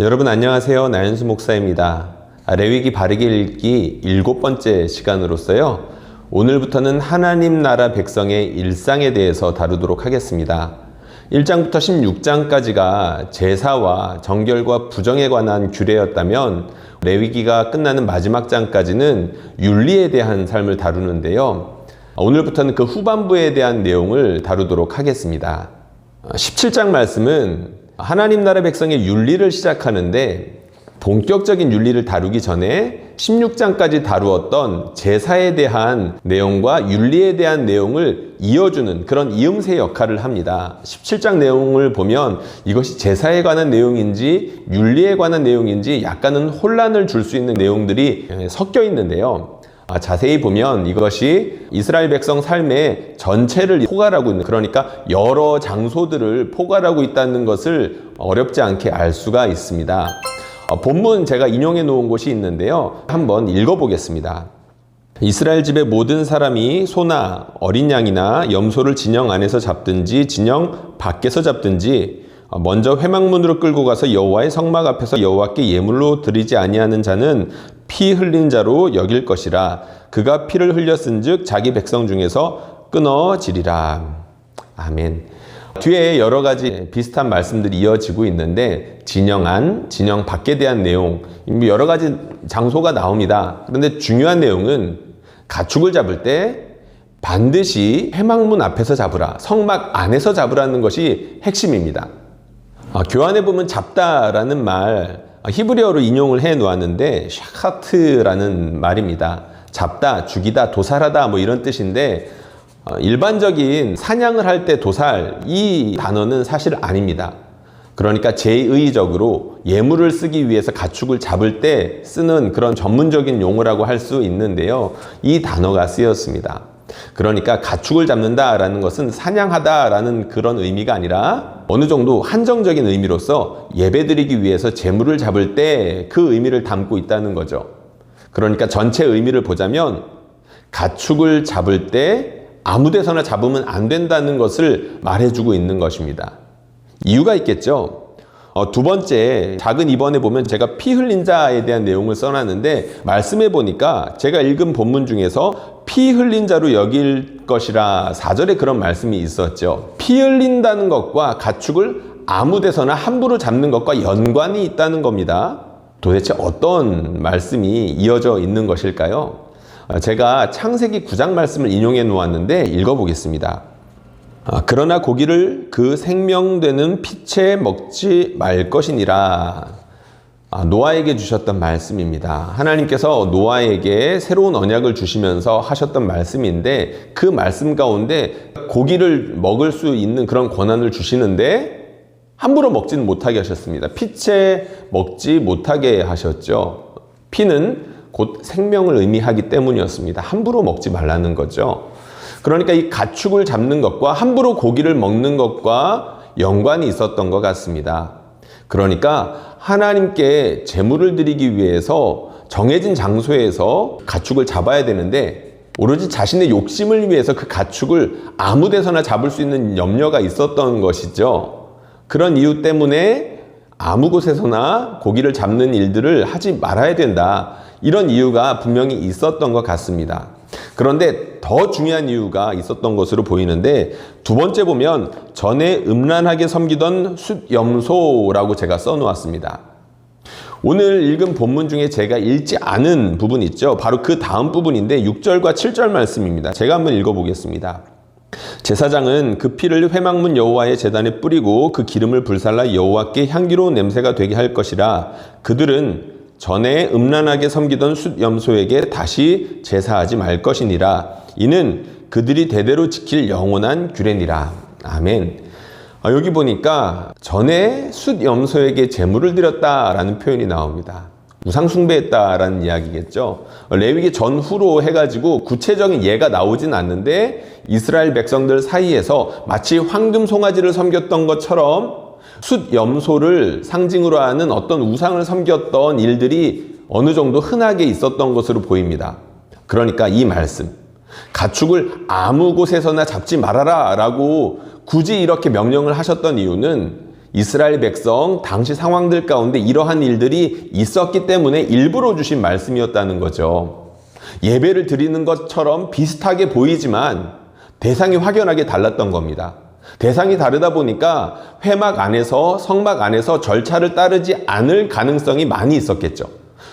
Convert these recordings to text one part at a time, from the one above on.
여러분 안녕하세요. 나연수 목사입니다. 레위기 바르게 읽기 7번째 시간으로서요. 오늘부터는 하나님 나라 백성의 일상에 대해서 다루도록 하겠습니다. 1장부터 16장까지가 제사와 정결과 부정에 관한 규례였다면 레위기가 끝나는 마지막 장까지는 윤리에 대한 삶을 다루는데요. 오늘부터는 그 후반부에 대한 내용을 다루도록 하겠습니다. 17장 말씀은 하나님 나라 백성의 윤리를 시작하는데 본격적인 윤리를 다루기 전에 16장까지 다루었던 제사에 대한 내용과 윤리에 대한 내용을 이어주는 그런 이음새 역할을 합니다. 17장 내용을 보면 이것이 제사에 관한 내용인지 윤리에 관한 내용인지 약간은 혼란을 줄 수 있는 내용들이 섞여 있는데요. 자세히 보면 이것이 이스라엘 백성 삶의 전체를 포괄하고 있는, 그러니까 여러 장소들을 포괄하고 있다는 것을 어렵지 않게 알 수가 있습니다. 본문 제가 인용해 놓은 곳이 있는데요. 한번 읽어보겠습니다. 이스라엘 집의 모든 사람이 소나 어린 양이나 염소를 진영 안에서 잡든지 진영 밖에서 잡든지 먼저 회막문으로 끌고 가서 여호와의 성막 앞에서 여호와께 예물로 드리지 아니하는 자는 피 흘린 자로 여길 것이라. 그가 피를 흘렸은즉 자기 백성 중에서 끊어지리라. 아멘. 뒤에 여러 가지 비슷한 말씀들이 이어지고 있는데 진영 안, 진영 밖에 대한 내용, 여러 가지 장소가 나옵니다. 그런데 중요한 내용은 가축을 잡을 때 반드시 회막문 앞에서 잡으라, 성막 안에서 잡으라는 것이 핵심입니다. 교환해 보면 잡다라는 말 히브리어로 인용을 해 놓았는데 샤카트라는 말입니다. 잡다, 죽이다, 도살하다 뭐 이런 뜻인데 일반적인 사냥을 할 때 도살 이 단어는 사실 아닙니다. 그러니까 제의적으로 예물을 쓰기 위해서 가축을 잡을 때 쓰는 그런 전문적인 용어라고 할 수 있는데요. 이 단어가 쓰였습니다. 그러니까 가축을 잡는다라는 것은 사냥하다라는 그런 의미가 아니라 어느 정도 한정적인 의미로서 예배드리기 위해서 제물을 잡을 때 그 의미를 담고 있다는 거죠. 그러니까 전체 의미를 보자면 가축을 잡을 때 아무 데서나 잡으면 안 된다는 것을 말해주고 있는 것입니다. 이유가 있겠죠. 두 번째, 작은 2번에 보면 제가 피 흘린 자에 대한 내용을 써놨는데 말씀해 보니까 제가 읽은 본문 중에서 피 흘린 자로 여길 것이라 4절에 그런 말씀이 있었죠. 피 흘린다는 것과 가축을 아무 데서나 함부로 잡는 것과 연관이 있다는 겁니다. 도대체 어떤 말씀이 이어져 있는 것일까요? 제가 창세기 9장 말씀을 인용해 놓았는데 읽어보겠습니다. 그러나 고기를 그 생명되는 피채 먹지 말 것이니라. 노아에게 주셨던 말씀입니다. 하나님께서 노아에게 새로운 언약을 주시면서 하셨던 말씀인데 그 말씀 가운데 고기를 먹을 수 있는 그런 권한을 주시는데 함부로 먹지는 못하게 하셨습니다. 피채 먹지 못하게 하셨죠. 피는 곧 생명을 의미하기 때문이었습니다. 함부로 먹지 말라는 거죠. 그러니까 이 가축을 잡는 것과 함부로 고기를 먹는 것과 연관이 있었던 것 같습니다. 그러니까 하나님께 제물을 드리기 위해서 정해진 장소에서 가축을 잡아야 되는데 오로지 자신의 욕심을 위해서 그 가축을 아무 데서나 잡을 수 있는 염려가 있었던 것이죠. 그런 이유 때문에 아무 곳에서나 고기를 잡는 일들을 하지 말아야 된다. 이런 이유가 분명히 있었던 것 같습니다. 그런데 더 중요한 이유가 있었던 것으로 보이는데 두 번째 보면 전에 음란하게 섬기던 숫염소라고 제가 써놓았습니다. 오늘 읽은 본문 중에 제가 읽지 않은 부분 있죠. 바로 그 다음 부분인데 6절과 7절 말씀입니다. 제가 한번 읽어보겠습니다. 제사장은 그 피를 회막문 여호와의 제단에 뿌리고 그 기름을 불살라 여호와께 향기로운 냄새가 되게 할 것이라. 그들은 전에 음란하게 섬기던 숫염소에게 다시 제사하지 말 것이니라. 이는 그들이 대대로 지킬 영원한 규례니라. 아멘. 여기 보니까 전에 숫염소에게 제물을 드렸다라는 표현이 나옵니다. 우상숭배했다라는 이야기겠죠. 레위기 전후로 해가지고 구체적인 예가 나오진 않는데 이스라엘 백성들 사이에서 마치 황금 송아지를 섬겼던 것처럼 숫염소를 상징으로 하는 어떤 우상을 섬겼던 일들이 어느 정도 흔하게 있었던 것으로 보입니다. 그러니까 이 말씀, 가축을 아무 곳에서나 잡지 말아라 라고 굳이 이렇게 명령을 하셨던 이유는 이스라엘 백성 당시 상황들 가운데 이러한 일들이 있었기 때문에 일부러 주신 말씀이었다는 거죠. 예배를 드리는 것처럼 비슷하게 보이지만 대상이 확연하게 달랐던 겁니다. 대상이 다르다 보니까 회막 안에서 성막 안에서 절차를 따르지 않을 가능성이 많이 있었겠죠.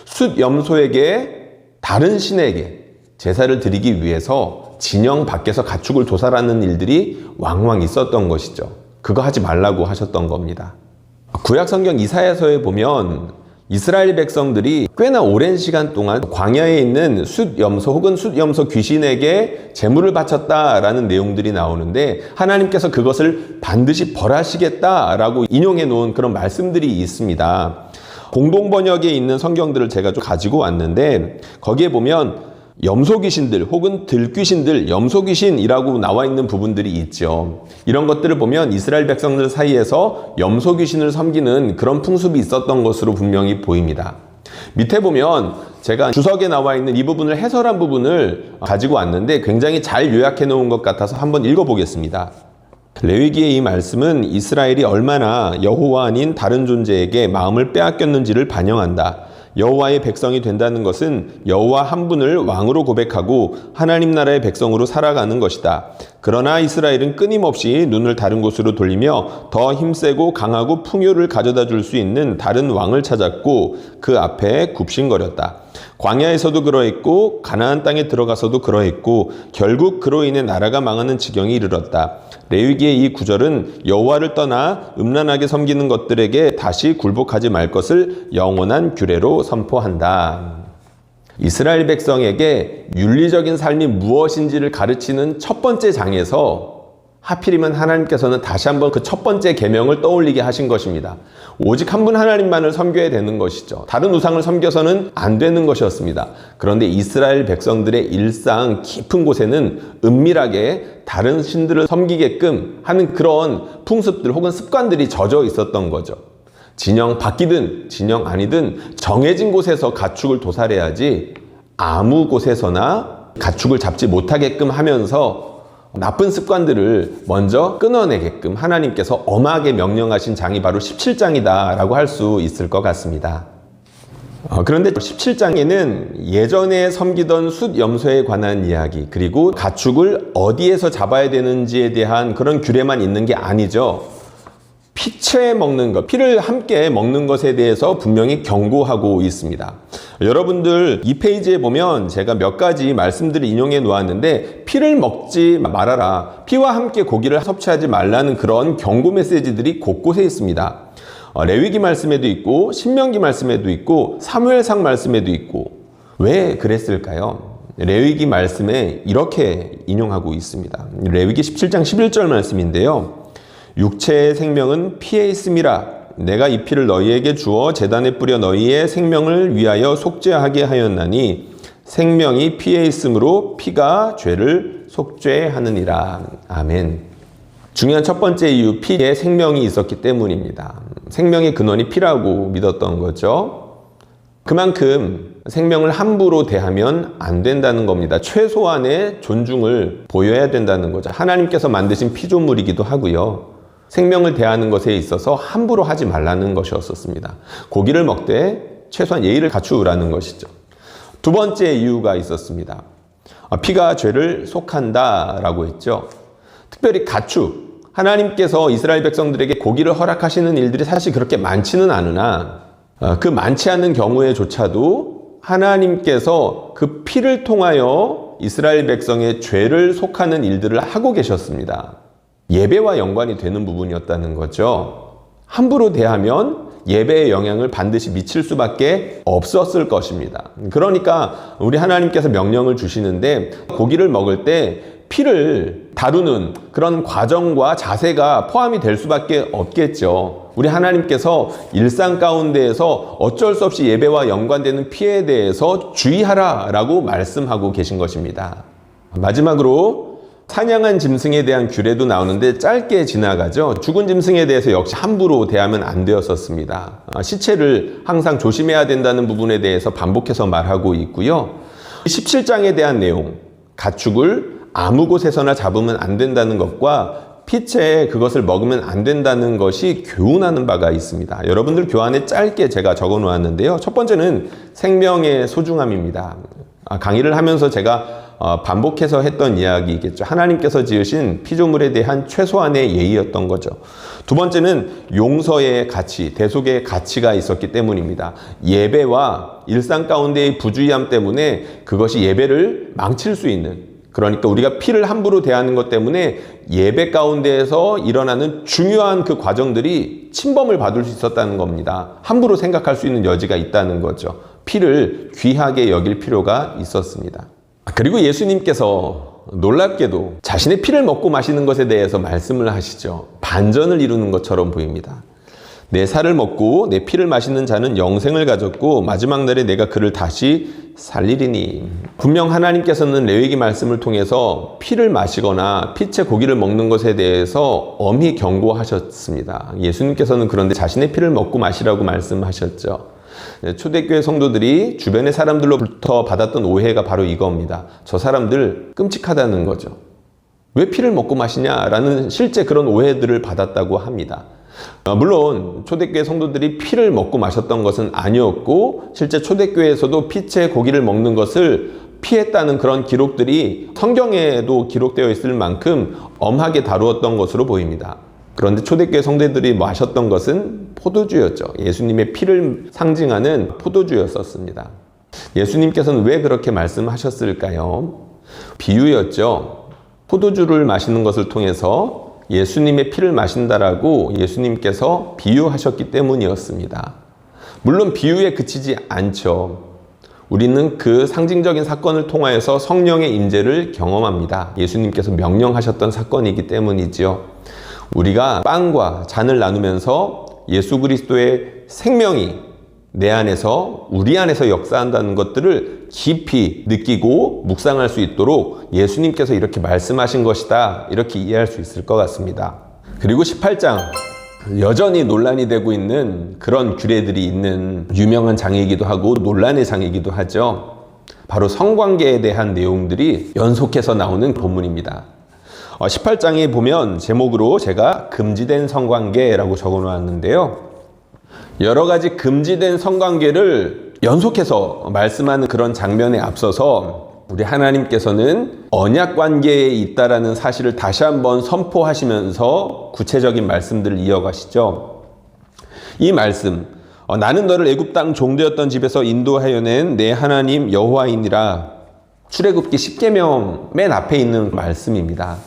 숫 염소에게 다른 신에게 제사를 드리기 위해서 진영 밖에서 가축을 도살하는 일들이 왕왕 있었던 것이죠. 그거 하지 말라고 하셨던 겁니다. 구약 성경 이사야서에 보면 이스라엘 백성들이 꽤나 오랜 시간 동안 광야에 있는 숫염소 혹은 숫염소 귀신에게 제물을 바쳤다라는 내용들이 나오는데 하나님께서 그것을 반드시 벌하시겠다라고 인용해 놓은 그런 말씀들이 있습니다. 공동 번역에 있는 성경들을 제가 좀 가지고 왔는데 거기에 보면 염소 귀신들 혹은 들귀신들, 염소 귀신이라고 나와 있는 부분들이 있죠. 이런 것들을 보면 이스라엘 백성들 사이에서 염소 귀신을 섬기는 그런 풍습이 있었던 것으로 분명히 보입니다. 밑에 보면 제가 주석에 나와 있는 이 부분을 해설한 부분을 가지고 왔는데 굉장히 잘 요약해 놓은 것 같아서 한번 읽어보겠습니다. 레위기의 이 말씀은 이스라엘이 얼마나 여호와 아닌 다른 존재에게 마음을 빼앗겼는지를 반영한다. 여호와의 백성이 된다는 것은 여호와 한 분을 왕으로 고백하고 하나님 나라의 백성으로 살아가는 것이다. 그러나 이스라엘은 끊임없이 눈을 다른 곳으로 돌리며 더 힘세고 강하고 풍요를 가져다 줄 수 있는 다른 왕을 찾았고 그 앞에 굽신거렸다. 광야에서도 그러했고 가나안 땅에 들어가서도 그러했고 결국 그로 인해 나라가 망하는 지경에 이르렀다. 레위기의 이 구절은 여호와를 떠나 음란하게 섬기는 것들에게 다시 굴복하지 말 것을 영원한 규례로 선포한다. 이스라엘 백성에게 윤리적인 삶이 무엇인지를 가르치는 첫 번째 장에서 하필이면 하나님께서는 다시 한번 그 첫 번째 계명을 떠올리게 하신 것입니다. 오직 한 분 하나님만을 섬겨야 되는 것이죠. 다른 우상을 섬겨서는 안 되는 것이었습니다. 그런데 이스라엘 백성들의 일상 깊은 곳에는 은밀하게 다른 신들을 섬기게끔 하는 그런 풍습들 혹은 습관들이 젖어 있었던 거죠. 진영 밖이든 진영 아니든 정해진 곳에서 가축을 도살해야지 아무 곳에서나 가축을 잡지 못하게끔 하면서 나쁜 습관들을 먼저 끊어내게끔 하나님께서 엄하게 명령하신 장이 바로 17장이다 라고 할 수 있을 것 같습니다. 그런데 17장에는 예전에 섬기던 숫염소에 관한 이야기 그리고 가축을 어디에서 잡아야 되는지에 대한 그런 규례만 있는 게 아니죠. 피채 먹는 것, 피를 함께 먹는 것에 대해서 분명히 경고하고 있습니다. 여러분들 이 페이지에 보면 제가 몇 가지 말씀들을 인용해 놓았는데 피를 먹지 말아라, 피와 함께 고기를 섭취하지 말라는 그런 경고 메시지들이 곳곳에 있습니다. 레위기 말씀에도 있고 신명기 말씀에도 있고 사무엘상 말씀에도 있고 왜 그랬을까요? 레위기 말씀에 이렇게 인용하고 있습니다. 레위기 17장 11절 말씀인데요. 육체의 생명은 피에 있음이라. 내가 이 피를 너희에게 주어 제단에 뿌려 너희의 생명을 위하여 속죄하게 하였나니 생명이 피에 있으므로 피가 죄를 속죄하느니라. 아멘. 중요한 첫 번째 이유, 피에 생명이 있었기 때문입니다. 생명의 근원이 피라고 믿었던 거죠. 그만큼 생명을 함부로 대하면 안 된다는 겁니다. 최소한의 존중을 보여야 된다는 거죠. 하나님께서 만드신 피조물이기도 하고요. 생명을 대하는 것에 있어서 함부로 하지 말라는 것이었습니다. 고기를 먹되 최소한 예의를 갖추라는 것이죠. 두 번째 이유가 있었습니다. 피가 죄를 속한다라고 했죠. 특별히 가축, 하나님께서 이스라엘 백성들에게 고기를 허락하시는 일들이 사실 그렇게 많지는 않으나 그 많지 않은 경우에조차도 하나님께서 그 피를 통하여 이스라엘 백성의 죄를 속하는 일들을 하고 계셨습니다. 예배와 연관이 되는 부분이었다는 거죠. 함부로 대하면 예배의 영향을 반드시 미칠 수밖에 없었을 것입니다. 그러니까 우리 하나님께서 명령을 주시는데 고기를 먹을 때 피를 다루는 그런 과정과 자세가 포함이 될 수밖에 없겠죠. 우리 하나님께서 일상 가운데에서 어쩔 수 없이 예배와 연관되는 피에 대해서 주의하라라고 말씀하고 계신 것입니다. 마지막으로 사냥한 짐승에 대한 규례도 나오는데 짧게 지나가죠. 죽은 짐승에 대해서 역시 함부로 대하면 안 되었었습니다. 시체를 항상 조심해야 된다는 부분에 대해서 반복해서 말하고 있고요. 17장에 대한 내용, 가축을 아무 곳에서나 잡으면 안 된다는 것과 피채에 그것을 먹으면 안 된다는 것이 교훈하는 바가 있습니다. 여러분들 교환에 짧게 제가 적어 놓았는데요. 첫 번째는 생명의 소중함입니다. 강의를 하면서 제가 반복해서 했던 이야기겠죠. 하나님께서 지으신 피조물에 대한 최소한의 예의였던 거죠. 두 번째는 용서의 가치, 대속의 가치가 있었기 때문입니다. 예배와 일상 가운데의 부주의함 때문에 그것이 예배를 망칠 수 있는, 그러니까 우리가 피를 함부로 대하는 것 때문에 예배 가운데에서 일어나는 중요한 그 과정들이 침범을 받을 수 있었다는 겁니다. 함부로 생각할 수 있는 여지가 있다는 거죠. 피를 귀하게 여길 필요가 있었습니다. 그리고 예수님께서 놀랍게도 자신의 피를 먹고 마시는 것에 대해서 말씀을 하시죠. 반전을 이루는 것처럼 보입니다. 내 살을 먹고 내 피를 마시는 자는 영생을 가졌고 마지막 날에 내가 그를 다시 살리리니. 분명 하나님께서는 레위기 말씀을 통해서 피를 마시거나 피채 고기를 먹는 것에 대해서 엄히 경고하셨습니다. 예수님께서는 그런데 자신의 피를 먹고 마시라고 말씀하셨죠. 초대교회 성도들이 주변의 사람들로부터 받았던 오해가 바로 이겁니다. 저 사람들 끔찍하다는 거죠. 왜 피를 먹고 마시냐라는 실제 그런 오해들을 받았다고 합니다. 물론 초대교회 성도들이 피를 먹고 마셨던 것은 아니었고 실제 초대교회에서도 피채 고기를 먹는 것을 피했다는 그런 기록들이 성경에도 기록되어 있을 만큼 엄하게 다루었던 것으로 보입니다. 그런데 초대교회 성도들이 마셨던 것은 포도주였죠. 예수님의 피를 상징하는 포도주였었습니다. 예수님께서는 왜 그렇게 말씀하셨을까요? 비유였죠. 포도주를 마시는 것을 통해서 예수님의 피를 마신다라고 예수님께서 비유하셨기 때문이었습니다. 물론 비유에 그치지 않죠. 우리는 그 상징적인 사건을 통하여서 성령의 임재를 경험합니다. 예수님께서 명령하셨던 사건이기 때문이지요. 우리가 빵과 잔을 나누면서 예수 그리스도의 생명이 내 안에서 우리 안에서 역사한다는 것들을 깊이 느끼고 묵상할 수 있도록 예수님께서 이렇게 말씀하신 것이다, 이렇게 이해할 수 있을 것 같습니다. 그리고 18장, 여전히 논란이 되고 있는 그런 규례들이 있는 유명한 장이기도 하고 논란의 장이기도 하죠. 바로 성관계에 대한 내용들이 연속해서 나오는 본문입니다. 18장에 보면 제목으로 제가 금지된 성관계라고 적어 놓았는데요. 여러 가지 금지된 성관계를 연속해서 말씀하는 그런 장면에 앞서서 우리 하나님께서는 언약 관계에 있다라는 사실을 다시 한번 선포하시면서 구체적인 말씀들을 이어가시죠. 이 말씀, 나는 너를 애굽 땅 종되었던 집에서 인도하여 낸 내 하나님 여호와이니라. 출애굽기 10계명 맨 앞에 있는 말씀입니다.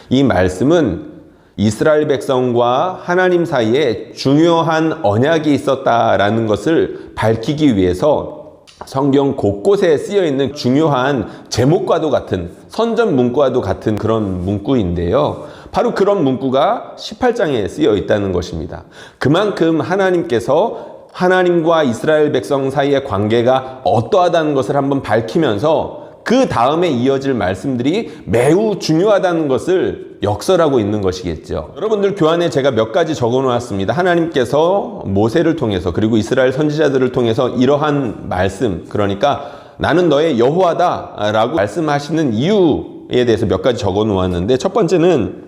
이 말씀은 이스라엘 백성과 하나님 사이에 중요한 언약이 있었다라는 것을 밝히기 위해서 성경 곳곳에 쓰여 있는 중요한 제목과도 같은, 선전 문구와도 같은 그런 문구인데요. 바로 그런 문구가 18장에 쓰여 있다는 것입니다. 그만큼 하나님께서 하나님과 이스라엘 백성 사이의 관계가 어떠하다는 것을 한번 밝히면서 그 다음에 이어질 말씀들이 매우 중요하다는 것을 역설하고 있는 것이겠죠. 여러분들 교환에 제가 몇 가지 적어 놓았습니다. 하나님께서 모세를 통해서 그리고 이스라엘 선지자들을 통해서 이러한 말씀, 그러니까 나는 너의 여호와다 라고 말씀하시는 이유에 대해서 몇 가지 적어 놓았는데, 첫 번째는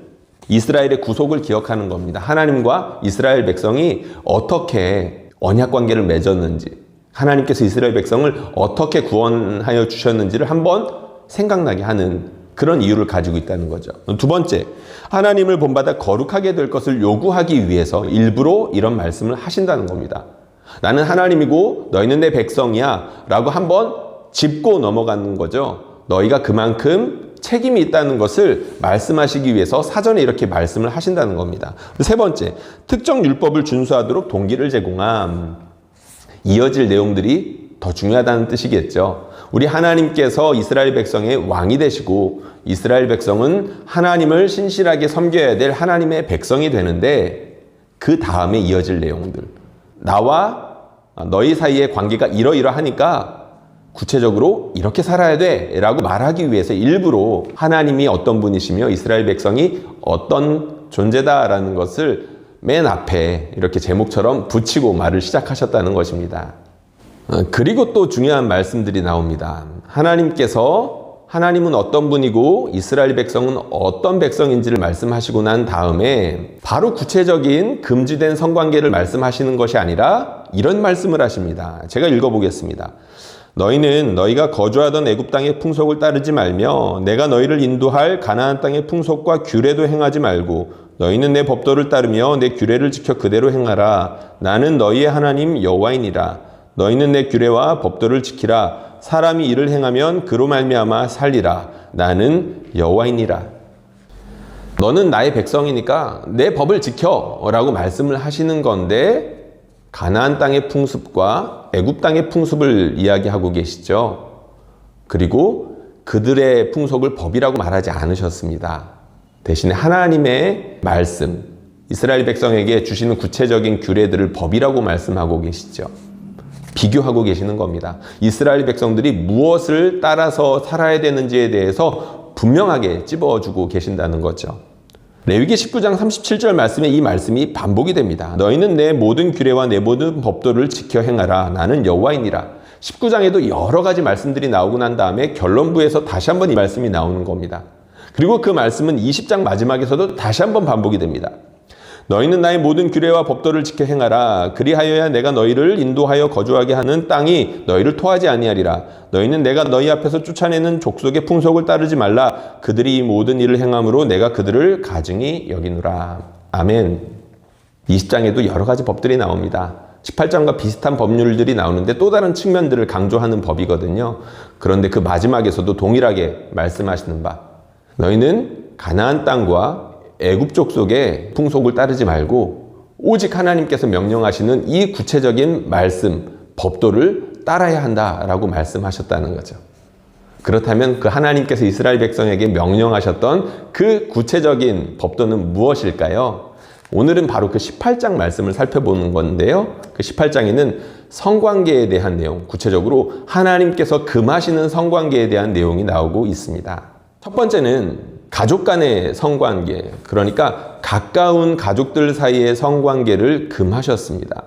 이스라엘의 구속을 기억하는 겁니다. 하나님과 이스라엘 백성이 어떻게 언약 관계를 맺었는지, 하나님께서 이스라엘 백성을 어떻게 구원하여 주셨는지를 한번 생각나게 하는 그런 이유를 가지고 있다는 거죠. 두 번째, 하나님을 본받아 거룩하게 될 것을 요구하기 위해서 일부러 이런 말씀을 하신다는 겁니다. 나는 하나님이고 너희는 내 백성이야 라고 한번 짚고 넘어가는 거죠. 너희가 그만큼 책임이 있다는 것을 말씀하시기 위해서 사전에 이렇게 말씀을 하신다는 겁니다. 세 번째, 특정 율법을 준수하도록 동기를 제공함. 이어질 내용들이 더 중요하다는 뜻이겠죠. 우리 하나님께서 이스라엘 백성의 왕이 되시고 이스라엘 백성은 하나님을 신실하게 섬겨야 될 하나님의 백성이 되는데, 그 다음에 이어질 내용들, 나와 너희 사이의 관계가 이러이러하니까 구체적으로 이렇게 살아야 돼 라고 말하기 위해서 일부러 하나님이 어떤 분이시며 이스라엘 백성이 어떤 존재다라는 것을 맨 앞에 이렇게 제목처럼 붙이고 말을 시작하셨다는 것입니다. 그리고 또 중요한 말씀들이 나옵니다. 하나님께서 하나님은 어떤 분이고 이스라엘 백성은 어떤 백성인지를 말씀하시고 난 다음에 바로 구체적인 금지된 성관계를 말씀하시는 것이 아니라 이런 말씀을 하십니다. 제가 읽어보겠습니다. 너희는 너희가 거주하던 애굽 땅의 풍속을 따르지 말며 내가 너희를 인도할 가나안 땅의 풍속과 규례도 행하지 말고 너희는 내 법도를 따르며 내 규례를 지켜 그대로 행하라. 나는 너희의 하나님 여호와이니라. 너희는 내 규례와 법도를 지키라. 사람이 이를 행하면 그로 말미암아 살리라. 나는 여호와이니라. 너는 나의 백성이니까 내 법을 지켜 라고 말씀을 하시는 건데 가나안 땅의 풍습과 애굽 땅의 풍습을 이야기하고 계시죠. 그리고 그들의 풍속을 법이라고 말하지 않으셨습니다. 대신에 하나님의 말씀, 이스라엘 백성에게 주시는 구체적인 규례들을 법이라고 말씀하고 계시죠. 비교하고 계시는 겁니다. 이스라엘 백성들이 무엇을 따라서 살아야 되는지에 대해서 분명하게 찝어주고 계신다는 거죠. 레위기 19장 37절 말씀에 이 말씀이 반복이 됩니다. 너희는 내 모든 규례와 내 모든 법도를 지켜 행하라. 나는 여호와이니라. 19장에도 여러 가지 말씀들이 나오고 난 다음에 결론부에서 다시 한번 이 말씀이 나오는 겁니다. 그리고 그 말씀은 20장 마지막에서도 다시 한번 반복이 됩니다. 너희는 나의 모든 규례와 법도를 지켜 행하라. 그리하여야 내가 너희를 인도하여 거주하게 하는 땅이 너희를 토하지 아니하리라. 너희는 내가 너희 앞에서 쫓아내는 족속의 풍속을 따르지 말라. 그들이 이 모든 일을 행함으로 내가 그들을 가증히 여기노라. 아멘. 20장에도 여러 가지 법들이 나옵니다. 18장과 비슷한 법률들이 나오는데 또 다른 측면들을 강조하는 법이거든요. 그런데 그 마지막에서도 동일하게 말씀하시는 바, 너희는 가나안 땅과 애굽 족속의 풍속을 따르지 말고 오직 하나님께서 명령하시는 이 구체적인 말씀, 법도를 따라야 한다라고 말씀하셨다는 거죠. 그렇다면 그 하나님께서 이스라엘 백성에게 명령하셨던 그 구체적인 법도는 무엇일까요? 오늘은 바로 그 18장 말씀을 살펴보는 건데요. 그 18장에는 성관계에 대한 내용, 구체적으로 하나님께서 금하시는 성관계에 대한 내용이 나오고 있습니다. 첫 번째는 가족 간의 성관계, 그러니까 가까운 가족들 사이의 성관계를 금하셨습니다.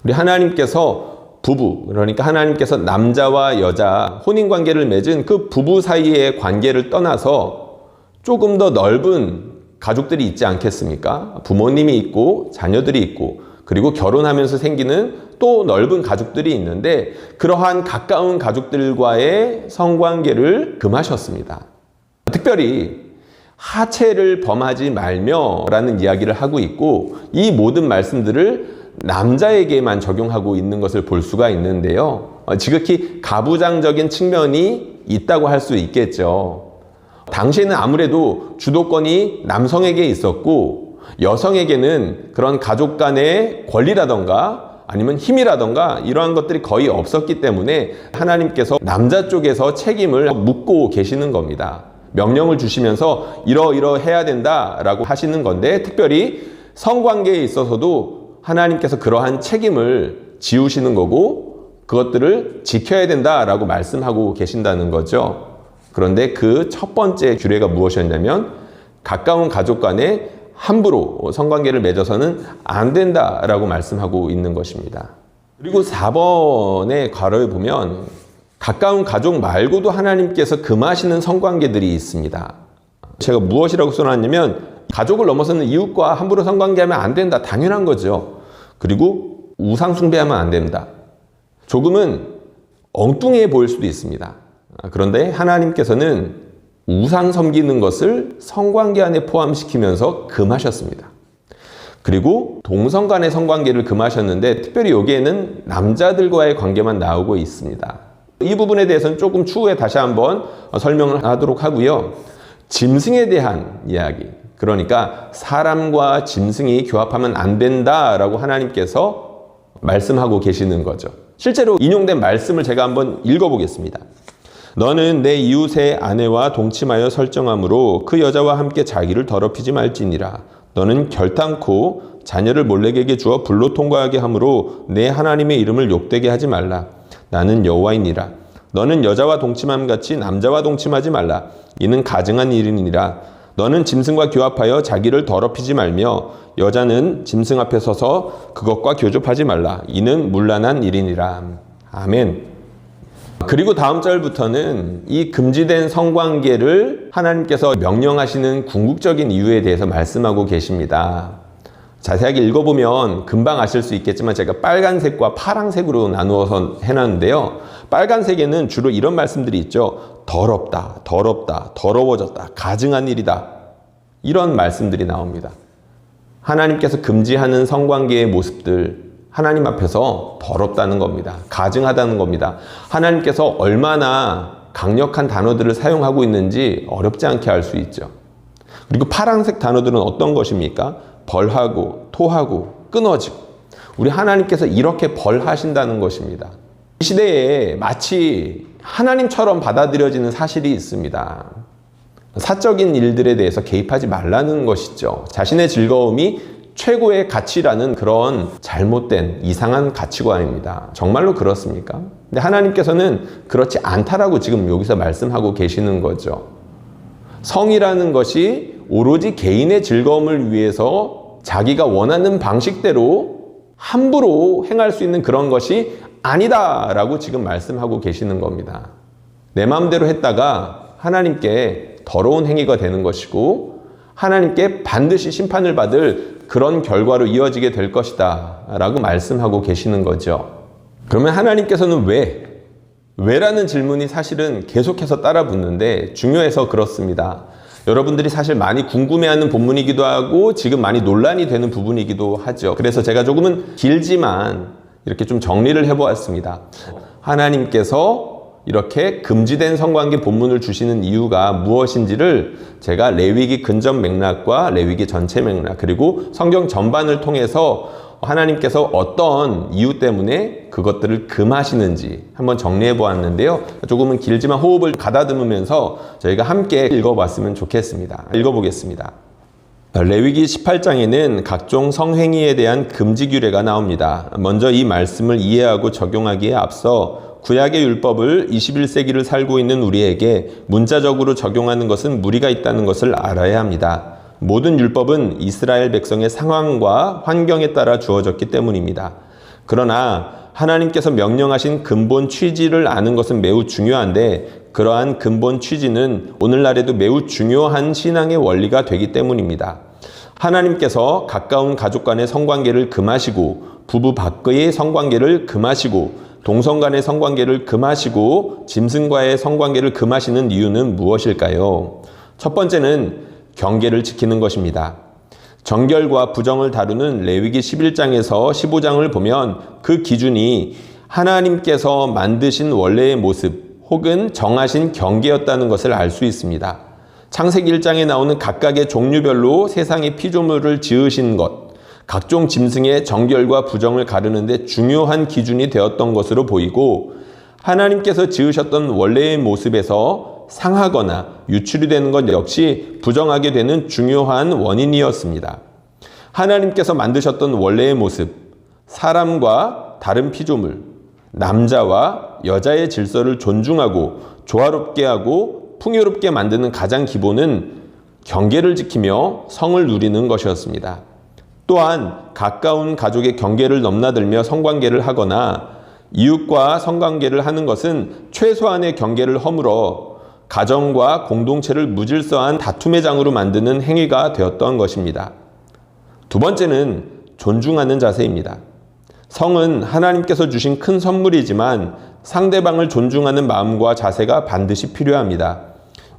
우리 하나님께서 부부, 그러니까 하나님께서 남자와 여자 혼인관계를 맺은 그 부부 사이의 관계를 떠나서 조금 더 넓은 가족들이 있지 않겠습니까? 부모님이 있고 자녀들이 있고 그리고 결혼하면서 생기는 또 넓은 가족들이 있는데 그러한 가까운 가족들과의 성관계를 금하셨습니다. 특별히 하체를 범하지 말며 라는 이야기를 하고 있고 이 모든 말씀들을 남자에게만 적용하고 있는 것을 볼 수가 있는데요. 지극히 가부장적인 측면이 있다고 할 수 있겠죠. 당시에는 아무래도 주도권이 남성에게 있었고 여성에게는 그런 가족 간의 권리라던가 아니면 힘이라던가 이러한 것들이 거의 없었기 때문에 하나님께서 남자 쪽에서 책임을 묻고 계시는 겁니다. 명령을 주시면서 이러해야 된다라고 하시는 건데 특별히 성관계에 있어서도 하나님께서 그러한 책임을 지우시는 거고 그것들을 지켜야 된다라고 말씀하고 계신다는 거죠. 그런데 그 첫 번째 규례가 무엇이었냐면 가까운 가족 간에 함부로 성관계를 맺어서는 안 된다라고 말씀하고 있는 것입니다. 그리고 4번의 괄호에 보면 가까운 가족 말고도 하나님께서 금하시는 성관계들이 있습니다. 제가 무엇이라고 써놨냐면 가족을 넘어서는 이웃과 함부로 성관계하면 안 된다. 당연한 거죠. 그리고 우상 숭배하면 안 된다. 조금은 엉뚱해 보일 수도 있습니다. 그런데 하나님께서는 우상 섬기는 것을 성관계 안에 포함시키면서 금하셨습니다. 그리고 동성 간의 성관계를 금하셨는데 특별히 여기에는 남자들과의 관계만 나오고 있습니다. 이 부분에 대해서는 조금 추후에 다시 한번 설명을 하도록 하고요. 짐승에 대한 이야기, 그러니까 사람과 짐승이 교합하면 안 된다라고 하나님께서 말씀하고 계시는 거죠. 실제로 인용된 말씀을 제가 한번 읽어보겠습니다. 너는 내 이웃의 아내와 동침하여 설정함으로 그 여자와 함께 자기를 더럽히지 말지니라. 너는 결탄코 자녀를 몰렉에게 주어 불로 통과하게 함으로 내 하나님의 이름을 욕되게 하지 말라. 나는 여호와이니라. 너는 여자와 동침함 같이 남자와 동침하지 말라. 이는 가증한 일이니라. 너는 짐승과 교합하여 자기를 더럽히지 말며 여자는 짐승 앞에 서서 그것과 교접하지 말라. 이는 문란한 일이니라. 아멘. 그리고 다음 절부터는 이 금지된 성관계를 하나님께서 명령하시는 궁극적인 이유에 대해서 말씀하고 계십니다. 자세하게 읽어보면 금방 아실 수 있겠지만 제가 빨간색과 파란색으로 나누어서 해놨는데요. 빨간색에는 주로 이런 말씀들이 있죠. 더럽다, 더럽다, 더러워졌다, 가증한 일이다. 이런 말씀들이 나옵니다. 하나님께서 금지하는 성관계의 모습들, 하나님 앞에서 더럽다는 겁니다. 가증하다는 겁니다. 하나님께서 얼마나 강력한 단어들을 사용하고 있는지 어렵지 않게 알 수 있죠. 그리고 파란색 단어들은 어떤 것입니까? 벌하고, 토하고, 끊어지고. 우리 하나님께서 이렇게 벌하신다는 것입니다. 이 시대에 마치 하나님처럼 받아들여지는 사실이 있습니다. 사적인 일들에 대해서 개입하지 말라는 것이죠. 자신의 즐거움이 최고의 가치라는 그런 잘못된 이상한 가치관입니다. 정말로 그렇습니까? 근데 하나님께서는 그렇지 않다라고 지금 여기서 말씀하고 계시는 거죠. 성이라는 것이 오로지 개인의 즐거움을 위해서 자기가 원하는 방식대로 함부로 행할 수 있는 그런 것이 아니다라고 지금 말씀하고 계시는 겁니다. 내 마음대로 했다가 하나님께 더러운 행위가 되는 것이고 하나님께 반드시 심판을 받을 그런 결과로 이어지게 될 것이다 라고 말씀하고 계시는 거죠. 그러면 하나님께서는 왜라는 질문이 사실은 계속해서 따라 붙는데 중요해서 그렇습니다. 여러분들이 사실 많이 궁금해하는 본문이기도 하고 지금 많이 논란이 되는 부분이기도 하죠. 그래서 제가 조금은 길지만 이렇게 좀 정리를 해보았습니다. 하나님께서 이렇게 금지된 성관계 본문을 주시는 이유가 무엇인지를 제가 레위기 근접 맥락과 레위기 전체 맥락 그리고 성경 전반을 통해서 하나님께서 어떤 이유 때문에 그것들을 금하시는지 한번 정리해 보았는데요. 조금은 길지만 호흡을 가다듬으면서 저희가 함께 읽어봤으면 좋겠습니다. 읽어보겠습니다. 레위기 18장에는 각종 성행위에 대한 금지 규례가 나옵니다. 먼저 이 말씀을 이해하고 적용하기에 앞서 구약의 율법을 21세기를 살고 있는 우리에게 문자적으로 적용하는 것은 무리가 있다는 것을 알아야 합니다. 모든 율법은 이스라엘 백성의 상황과 환경에 따라 주어졌기 때문입니다. 그러나 하나님께서 명령하신 근본 취지를 아는 것은 매우 중요한데 그러한 근본 취지는 오늘날에도 매우 중요한 신앙의 원리가 되기 때문입니다. 하나님께서 가까운 가족 간의 성관계를 금하시고 부부 밖의 성관계를 금하시고 동성 간의 성관계를 금하시고 짐승과의 성관계를 금하시는 이유는 무엇일까요? 첫 번째는 경계를 지키는 것입니다. 정결과 부정을 다루는 레위기 11장에서 15장을 보면 그 기준이 하나님께서 만드신 원래의 모습 혹은 정하신 경계였다는 것을 알 수 있습니다. 창세기 1장에 나오는 각각의 종류별로 세상의 피조물을 지으신 것, 각종 짐승의 정결과 부정을 가르는데 중요한 기준이 되었던 것으로 보이고 하나님께서 지으셨던 원래의 모습에서 상하거나 유출이 되는 것 역시 부정하게 되는 중요한 원인이었습니다. 하나님께서 만드셨던 원래의 모습, 사람과 다른 피조물, 남자와 여자의 질서를 존중하고 조화롭게 하고 풍요롭게 만드는 가장 기본은 경계를 지키며 성을 누리는 것이었습니다. 또한 가까운 가족의 경계를 넘나들며 성관계를 하거나 이웃과 성관계를 하는 것은 최소한의 경계를 허물어 가정과 공동체를 무질서한 다툼의 장으로 만드는 행위가 되었던 것입니다. 두 번째는 존중하는 자세입니다. 성은 하나님께서 주신 큰 선물이지만 상대방을 존중하는 마음과 자세가 반드시 필요합니다.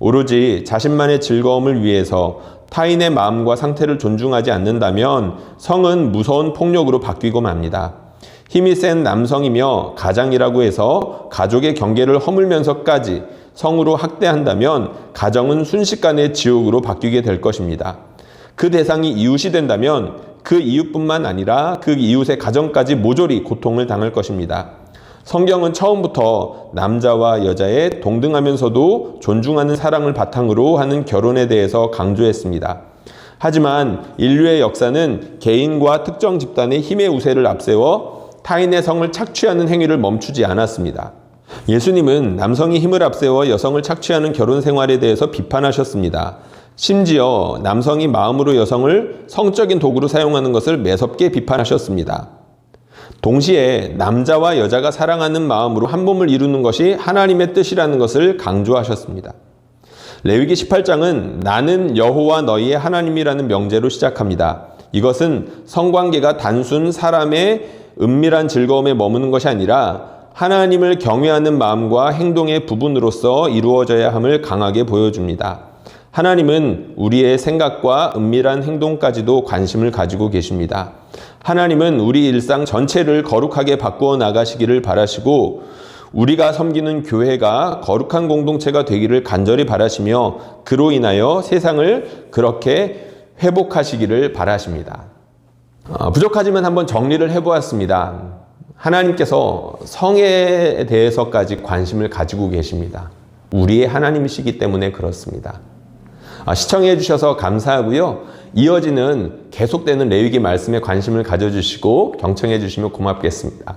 오로지 자신만의 즐거움을 위해서 타인의 마음과 상태를 존중하지 않는다면 성은 무서운 폭력으로 바뀌고 맙니다. 힘이 센 남성이며 가장이라고 해서 가족의 경계를 허물면서까지 성으로 학대한다면 가정은 순식간에 지옥으로 바뀌게 될 것입니다. 그 대상이 이웃이 된다면 그 이웃뿐만 아니라 그 이웃의 가정까지 모조리 고통을 당할 것입니다. 성경은 처음부터 남자와 여자의 동등하면서도 존중하는 사랑을 바탕으로 하는 결혼에 대해서 강조했습니다. 하지만 인류의 역사는 개인과 특정 집단의 힘의 우세를 앞세워 타인의 성을 착취하는 행위를 멈추지 않았습니다. 예수님은 남성이 힘을 앞세워 여성을 착취하는 결혼 생활에 대해서 비판하셨습니다. 심지어 남성이 마음으로 여성을 성적인 도구로 사용하는 것을 매섭게 비판하셨습니다. 동시에 남자와 여자가 사랑하는 마음으로 한 몸을 이루는 것이 하나님의 뜻이라는 것을 강조하셨습니다. 레위기 18장은 나는 여호와 너희의 하나님이라는 명제로 시작합니다. 이것은 성관계가 단순 사람의 은밀한 즐거움에 머무는 것이 아니라 하나님을 경외하는 마음과 행동의 부분으로서 이루어져야 함을 강하게 보여줍니다. 하나님은 우리의 생각과 은밀한 행동까지도 관심을 가지고 계십니다. 하나님은 우리 일상 전체를 거룩하게 바꾸어 나가시기를 바라시고 우리가 섬기는 교회가 거룩한 공동체가 되기를 간절히 바라시며 그로 인하여 세상을 그렇게 회복하시기를 바라십니다. 부족하지만 한번 정리를 해보았습니다. 하나님께서 성에 대해서까지 관심을 가지고 계십니다. 우리의 하나님이시기 때문에 그렇습니다. 시청해 주셔서 감사하고요. 이어지는 계속되는 레위기 말씀에 관심을 가져주시고 경청해 주시면 고맙겠습니다.